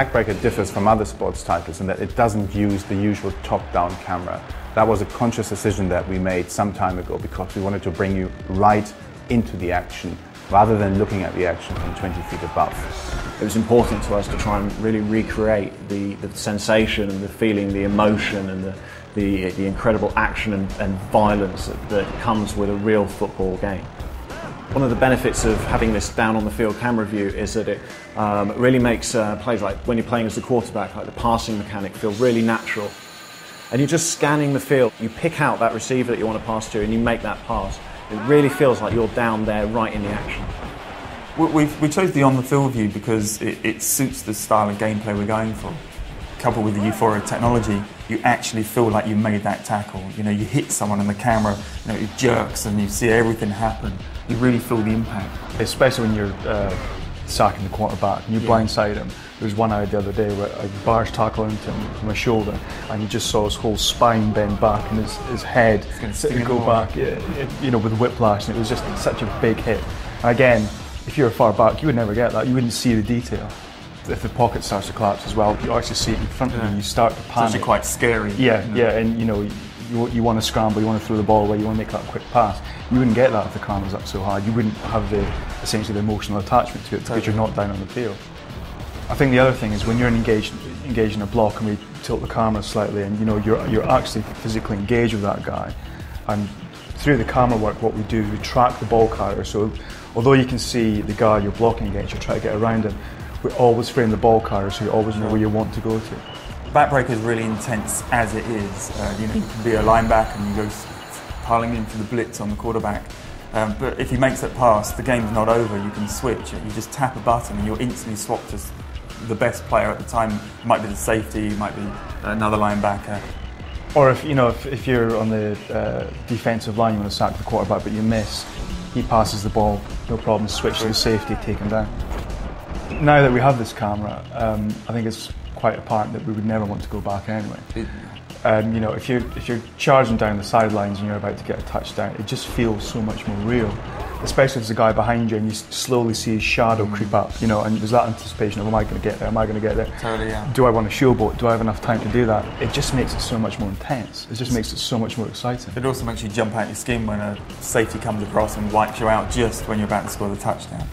Backbreaker differs from other sports titles in that it doesn't use the usual top-down camera. That was a conscious decision that we made some time ago because we wanted to bring you right into the action rather than looking at the action from 20 feet above. It was important to us to try and really recreate the sensation and the feeling, the emotion and the incredible action and violence that comes with a real football game. One of the benefits of having this down on the field camera view is that it really makes plays like when you're playing as the quarterback, like the passing mechanic, feel really natural. And you're just scanning the field. You pick out that receiver that you want to pass to and you make that pass. It really feels like you're down there right in the action. We chose the on-the-field view because it suits the style of gameplay we're going for. Coupled with the euphoria technology, you actually feel like you made that tackle. You know, you hit someone and the camera, you know, it jerks and you see everything happen. You really feel the impact. Especially when you're sacking the quarterback and you blindside him. There was one I had the other day where a barge tackle into him from my shoulder and you just saw his whole spine bend back and his head go back, you know, with whiplash, and it was just such a big hit. And again, if you're far back, you would never get that. You wouldn't see the detail. If the pocket starts to collapse as well, you actually see it in front of you. You start to panic. It's actually quite scary. Yeah, and you know, you want to scramble, you want to throw the ball away, you want to make that quick pass. You wouldn't get that if the camera's up so high. You wouldn't have essentially the emotional attachment to it because you're not down on the field. I think the other thing is when you're engaged in a block and we tilt the camera slightly, and you know you're actually physically engaged with that guy. And through the camera work, what we do is we track the ball carrier. So although you can see the guy you're blocking against, you try to get around him. We always frame the ball carrier so you always know where you want to go to. Backbreaker is really intense as it is. You know, you can be a linebacker and you go piling into the blitz on the quarterback. But if he makes that pass, the game's not over. You can switch. You just tap a button and you're instantly swapped as the best player at the time. It might be the safety, it might be another linebacker. Or if you're on the defensive line, you want to sack the quarterback, but you miss, he passes the ball, no problem. Switch to the safety, take him down. Now that we have this camera, I think it's quite apparent that we would never want to go back anyway. You know, if you're charging down the sidelines and you're about to get a touchdown, it just feels so much more real. Especially if there's a guy behind you and you slowly see his shadow creep up, you know, and there's that anticipation of, am I going to get there? Am I going to get there? Totally, yeah. Do I want a showboat? Do I have enough time to do that? It just makes it so much more intense. It just makes it so much more exciting. It also makes you jump out your skin when a safety comes across and wipes you out just when you're about to score the touchdown.